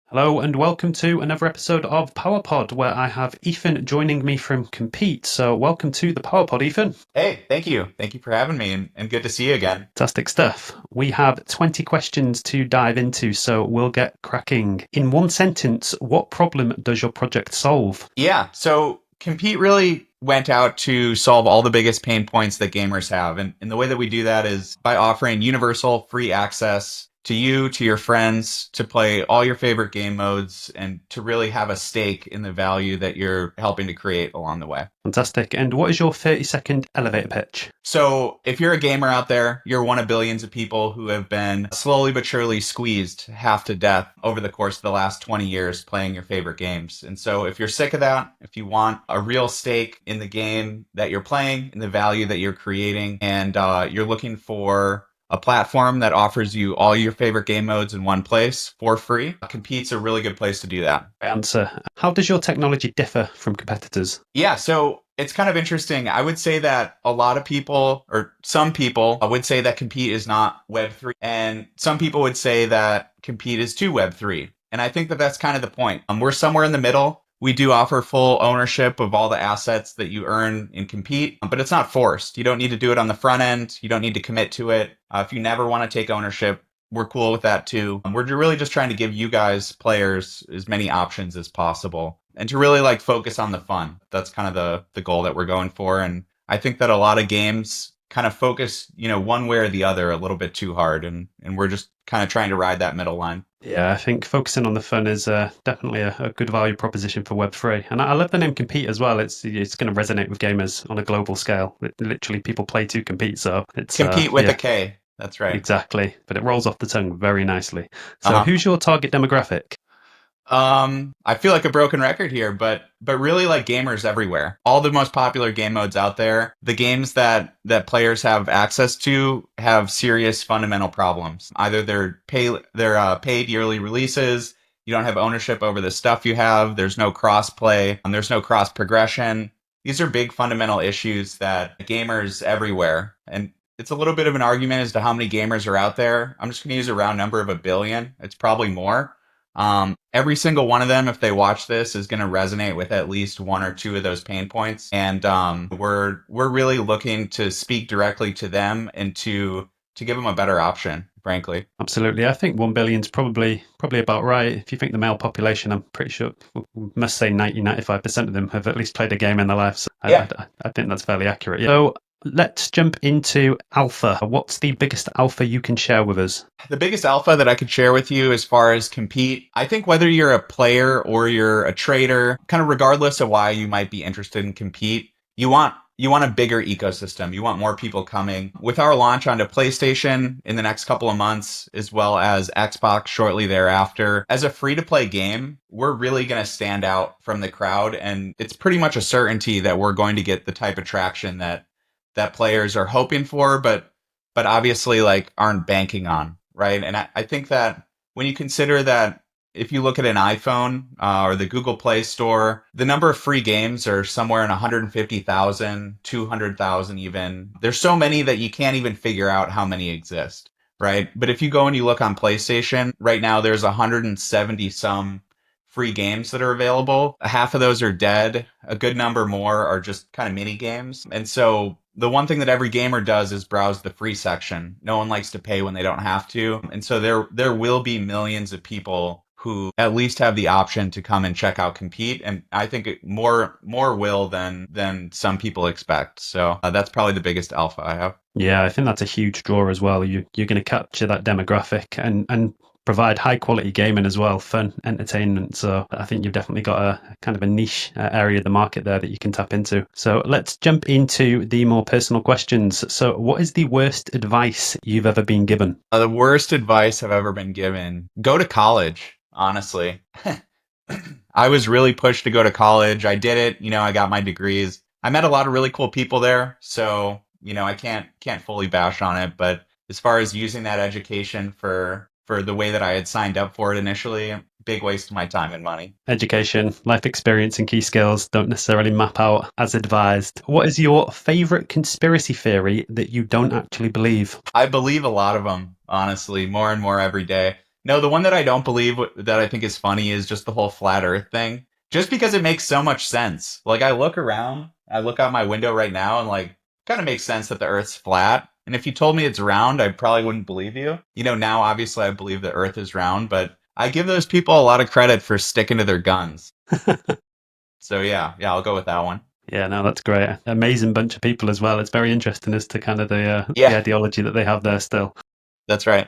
Hello and welcome to another episode of PowerPod where I have Ethan joining me from Compete. So welcome to the PowerPod, Ethan. Hey, thank you. Thank you for having me and good to see you again. Fantastic stuff. We have 20 questions to dive into, so we'll get cracking. In one sentence, what problem does your project solve? Yeah, so Compete really went out to solve all the biggest pain points that gamers have. And the way that we do that is by offering universal free access to you, to your friends, to play all your favorite game modes, and to really have a stake in the value that you're helping to create along the way. Fantastic. And what is your 30-second elevator pitch? So, if you're a gamer out there, you're one of billions of people who have been slowly but surely squeezed half to death over the course of the last 20 years playing your favorite games. And so, if you're sick of that, if you want a real stake in the game that you're playing, in the value that you're creating, and you're looking for a platform that offers you all your favorite game modes in one place for free, Compete's a really good place to do that. Answer. How does your technology differ from competitors? Yeah, so it's kind of interesting. I would say that a lot of people, or some people, would say that Compete is not Web3, and some people would say that Compete is to Web3. And I think that that's kind of the point. We're somewhere in the middle. We do offer full ownership of all the assets that you earn in Compete, but it's not forced. You don't need to do it on the front end. You don't need to commit to it. If you never want to take ownership, we're cool with that too. We're really just trying to give you guys, players, as many options as possible and to really like focus on the fun. That's kind of the goal that we're going for. And I think that a lot of games kind of focus, one way or the other a little bit too hard. And we're just kind of trying to ride that middle line. Yeah, I think focusing on the fun is definitely a good value proposition for Web3. And I love the name Compete as well. It's going to resonate with gamers on a global scale. Literally, people play to compete. So it's, Compete with a yeah, K. That's right. exactly. But it rolls off the tongue very nicely. So Uh-huh. who's your target demographic? I feel like a broken record here, but really like gamers everywhere. All the most popular game modes out there, the games that players have access to have serious fundamental problems. Either they're paid yearly releases, you don't have ownership over the stuff you have, there's no cross play, and there's no cross progression. These are big fundamental issues that gamers everywhere, and it's a little bit of an argument as to how many gamers are out there. I'm just going to use a round number of 1 billion. It's probably more. Every single one of them, if they watch this, is going to resonate with at least one or two of those pain points. And we're really looking to speak directly to them and to give them a better option, frankly. Absolutely. I think 1 billion is probably about right. If you think the male population, I'm pretty sure, we must say 95% of them have at least played a game in their life. So Yeah. I think that's fairly accurate. Yeah. So let's jump into alpha. What's the biggest alpha you can share with us? The biggest alpha that I could share with you as far as Compete, I think whether you're a player or you're a trader, kind of regardless of why you might be interested in Compete, you want a bigger ecosystem. You want more people coming. With our launch onto PlayStation in the next couple of months, as well as Xbox shortly thereafter, as a free-to-play game, we're really going to stand out from the crowd. And it's pretty much a certainty that we're going to get the type of traction that players are hoping for, but obviously like aren't banking on, right? And I think that when you consider that if you look at an iPhone or the Google Play Store, the number of free games are somewhere in 150,000, 200,000 even. There's so many that you can't even figure out how many exist, right? But if you go and you look on PlayStation, right now there's 170 some free games that are available. Half of those are dead. A good number more are just kind of mini games. And so the one thing that every gamer does is browse the free section. No one likes to pay when they don't have to. And so there will be millions of people who at least have the option to come and check out Compete. And I think more will than some people expect. So that's probably the biggest alpha I have. Yeah, I think that's a huge draw as well. You're going to capture that demographic and provide high quality gaming as well, fun, entertainment. So I think you've definitely got a kind of a niche area of the market there that you can tap into. So let's jump into the more personal questions. So what is the worst advice you've ever been given? The worst advice I've ever been given: go to college, honestly. I was really pushed to go to college. I did it. I got my degrees. I met a lot of really cool people there. So, I can't fully bash on it. But as far as using that education for the way that I had signed up for it initially, big waste of my time and money. Education, life experience, and key skills don't necessarily map out as advised. What is your favorite conspiracy theory that you don't actually believe? I believe a lot of them, honestly, more and more every day. No, the one that I don't believe that I think is funny is just the whole flat Earth thing. Just because it makes so much sense. Like I look around, I look out my window right now, and like kind of makes sense that the Earth's flat. And if you told me it's round, I probably wouldn't believe you. You know, now obviously I believe the Earth is round, but I give those people a lot of credit for sticking to their guns. So yeah, I'll go with that one. Yeah, no, that's great. Amazing bunch of people as well. It's very interesting as to kind of the Yeah, ideology that they have there still. that's right.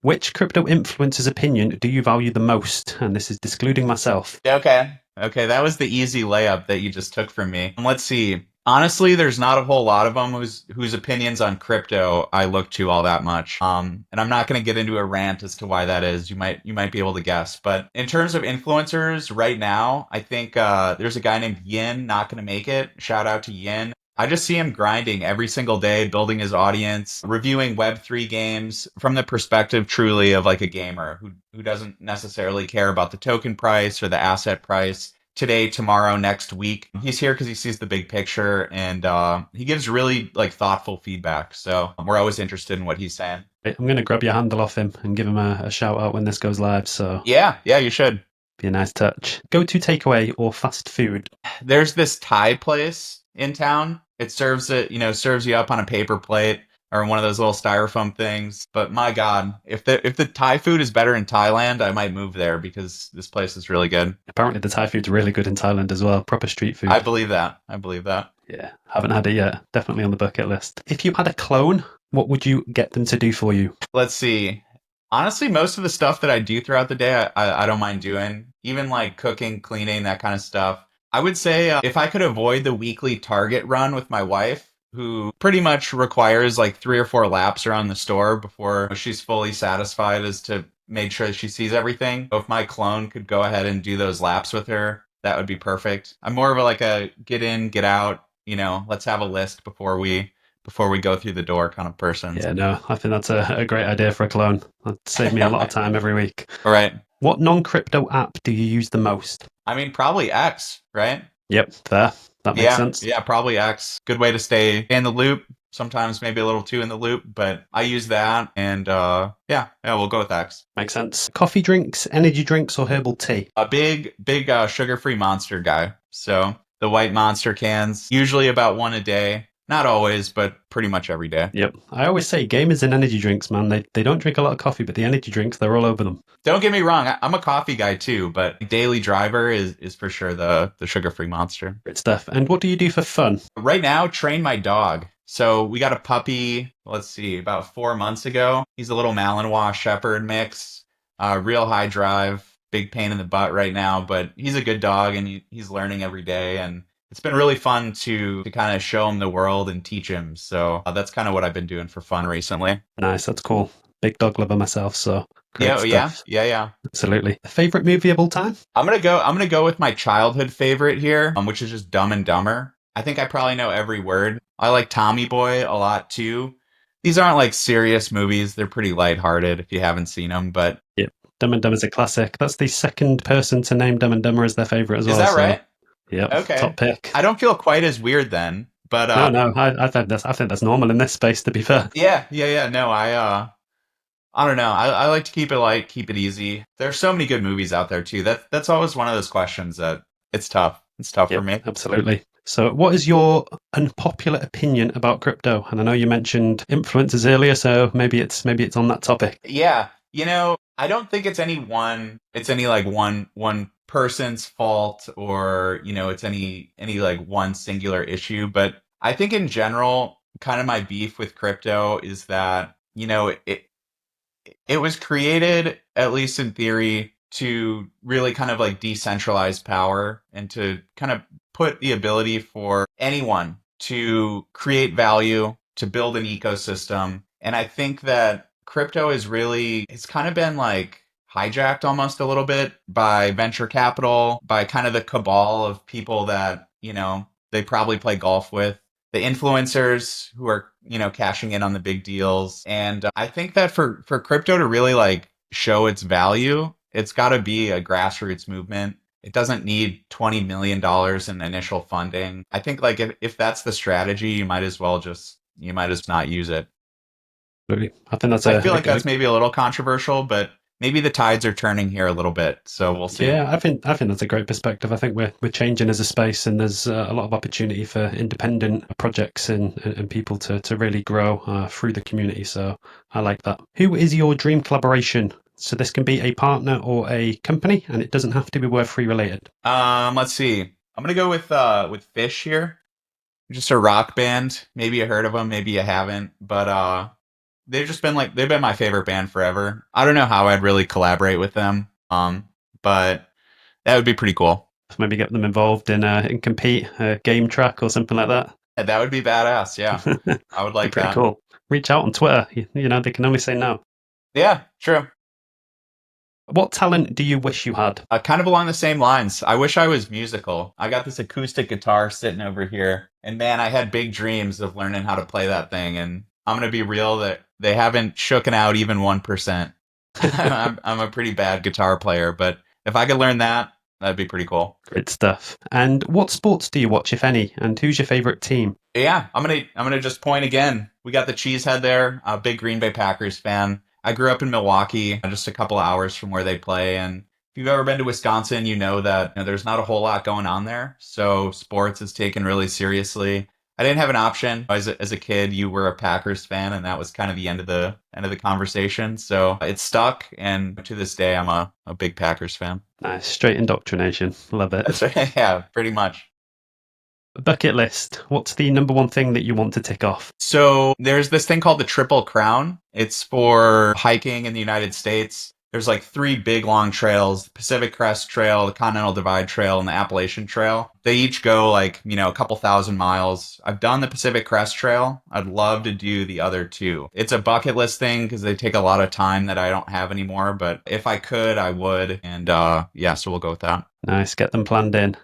Which crypto influencer's opinion do you value the most? And this is excluding myself. Okay. Okay, that was the easy layup that you just took from me. Let's see. Honestly, there's not a whole lot of them whose opinions on crypto I look to all that much. And I'm not going to get into a rant as to why that is. You might be able to guess. But in terms of influencers right now, I think there's a guy named Yin. Not going to make it. Shout out to Yin. I just see him grinding every single day, building his audience, reviewing Web3 games from the perspective truly of like a gamer who doesn't necessarily care about the token price or the asset price today, tomorrow, next week. He's here because he sees the big picture and he gives really like thoughtful feedback. So we're always interested in what he's saying. I'm going to grab your handle off him and give him a shout out when this goes live. So Yeah, you should. be a nice touch. Go to takeaway or fast food. There's this Thai place in town. It serves you up on a paper plate or one of those little styrofoam things. But my God, if the Thai food is better in Thailand, I might move there because this place is really good. Apparently, the Thai food's really good in Thailand as well. Proper street I food. believe that. I believe that. Yeah, haven't had it yet. Definitely on the bucket list. If you had a clone, what would you get them to do for you? Let's see. Honestly, most of the stuff that I do throughout the day, I don't mind doing. Even like cooking, cleaning, that kind of stuff. I would say if I could avoid the weekly Target run with my wife, who pretty much requires like 3 or 4 laps around the store before she's fully satisfied as to make sure that she sees everything. If my clone could go ahead and do those laps with her, that would be perfect. I'm more of like a get in, get out, let's have a list before we go through the door kind of person. Yeah, no, I think that's a great idea for a clone. That'd save me a lot of time every week. All right. What non-crypto app do you use the most? I mean, probably X, right? Yep, fair. That makes Yeah, sense. yeah, probably X. Good way to stay in the loop. Sometimes maybe a little too in the loop, but I use that, and yeah, we'll go with X. Makes sense. Coffee drinks, energy drinks, or herbal tea? A big sugar-free Monster guy. So the white Monster cans, usually about one a day. Not always, but pretty much every day. Yep. I always say gamers and energy drinks, man, they don't drink a lot of coffee, but the energy drinks, they're all over them. Don't get me wrong, I'm a coffee guy too, but daily driver is for sure the sugar-free Monster. Great stuff. And what do you do for fun? Right now, train my dog. So we got a puppy, let's see, about 4 months ago. He's a little Malinois Shepherd mix, real high drive, big pain in the butt right now, but he's a good dog and he's learning every day. And it's been really fun to kind of show him the world and teach him. So that's kind of what I've been doing for fun recently. Nice, that's cool. Big dog lover myself, so great Yeah, stuff. yeah. Absolutely. Favorite movie of all time? I'm gonna go with my childhood favorite here, which is just Dumb and Dumber. I think I probably know every word. I like Tommy Boy a lot too. These aren't like serious movies; they're pretty lighthearted if you haven't seen them. But Yep. Dumb and Dumber is a classic. That's the second person to name Dumb and Dumber as their favorite as is well. that So, right? yep, Okay, top pick. I don't feel quite as weird then. But No, I think that's normal in this space. To be fair. yeah. No, I don't know. I like to keep it light, keep it easy. There's so many good movies out there too. That's always one of those questions that it's tough. It's tough for Yep, me. absolutely. So, what is your unpopular opinion about crypto? And I know you mentioned influencers earlier, so maybe it's on that topic. Yeah, I don't think it's any like one person's fault or, it's any like one singular issue, but I think in general, kind of my beef with crypto is that, it was created, at least in theory, to really kind of like decentralize power and to kind of put the ability for anyone to create value, to build an ecosystem. And I think that crypto it's kind of been like hijacked almost a little bit by venture capital, by kind of the cabal of people that, they probably play golf with, the influencers who are, cashing in on the big deals. And I think that for crypto to really like show its value, it's got to be a grassroots movement. It doesn't need $20 million in initial funding. I think like if that's the strategy, you might as not use it. Absolutely. I think that's I feel like that's maybe a little controversial, but maybe the tides are turning here a little bit. So we'll see. Yeah, I think that's a great perspective. I think we're changing as a space, and there's a lot of opportunity for independent projects and people to really grow through the community. So I like that. Who is your dream collaboration? So this can be a partner or a company, and it doesn't have to be Web3 related. Let's see. I'm gonna go with Fish here. Just a rock band. Maybe you heard of them, maybe you haven't, but they've been my favorite band forever. I don't know how I'd really collaborate with them, but that would be pretty cool. Maybe get them involved in compete, a game track or something like that. That would be badass. Yeah, I would Be like pretty that. cool. Reach out on Twitter. You know, they can only say no. Yeah, true. What talent do you wish you had? Kind of along the same lines. I wish I was musical. I got this acoustic guitar sitting over here, and man, I had big dreams of learning how to play that thing. And I'm gonna be real that they haven't shooken out even 1%. I'm a pretty bad guitar player, but if I could learn that, that'd be pretty cool. Great stuff. And what sports do you watch, if any? And who's your favorite team? Yeah, I'm gonna just point again. We got the Cheesehead there. A big Green Bay Packers fan. I grew up in Milwaukee, just a couple of hours from where they play. And if you've ever been to Wisconsin, you know that there's not a whole lot going on there. So sports is taken really seriously. I didn't have an option. As a kid, you were a Packers fan, and that was kind of the end of the conversation. So it stuck, and to this day, I'm a big Packers fan. Nice, straight indoctrination. Love it. That's right. Yeah, pretty much. Bucket list. What's the number one thing that you want to tick off? So there's this thing called the Triple Crown. It's for hiking in the United States. There's like three big long trails: the Pacific Crest Trail, the Continental Divide Trail, and the Appalachian Trail. They each go like, a couple thousand miles. I've done the Pacific Crest Trail. I'd love to do the other two. It's a bucket list thing because they take a lot of time that I don't have anymore. But if I could, I would. And yeah, so we'll go with that. Nice, get them planned in.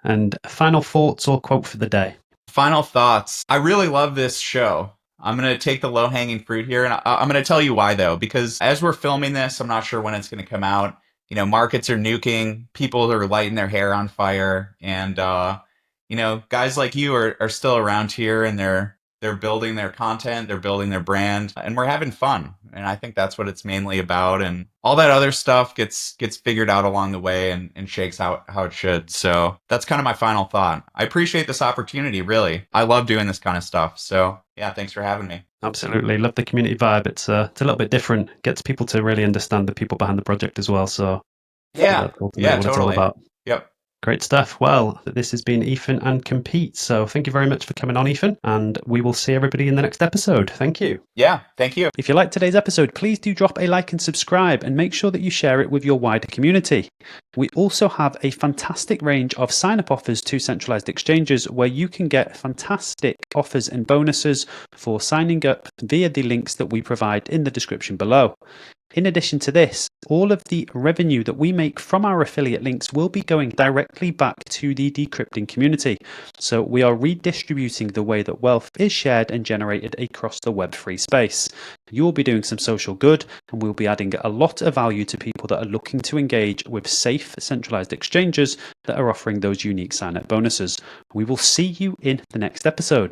And final thoughts or quote for the day? Final thoughts. I really love this show. I'm going to take the low hanging fruit here. And I'm going to tell you why, though, because as we're filming this, I'm not sure when it's going to come out. Markets are nuking, people are lighting their hair on fire. And, guys like you are still around here, and they're building their content, they're building their brand, and we're having fun. And I think that's what it's mainly about. And all that other stuff gets figured out along the way and shakes out how it should. So that's kind of my final thought. I appreciate this opportunity, really. I love doing this kind of stuff. So yeah, thanks for having me. Absolutely. Love the community vibe. It's a little bit different. Gets people to really understand the people behind the project as well. So Yeah. that's ultimately Yeah, what it's all totally. about. Yep. Great stuff. Well, this has been Ethan and Compete. So thank you very much for coming on, Ethan. And we will see everybody in the next episode. Thank you. Yeah. Thank you. If you liked today's episode, please do drop a like and subscribe, and make sure that you share it with your wider community. We also have a fantastic range of sign-up offers to centralized exchanges where you can get fantastic offers and bonuses for signing up via the links that we provide in the description below. In addition to this, all of the revenue that we make from our affiliate links will be going directly back to the Decrypting community. So we are redistributing the way that wealth is shared and generated across the Web3 space. You will be doing some social good, and we'll be adding a lot of value to people that are looking to engage with safe, centralized exchanges that are offering those unique sign-up bonuses. We will see you in the next episode.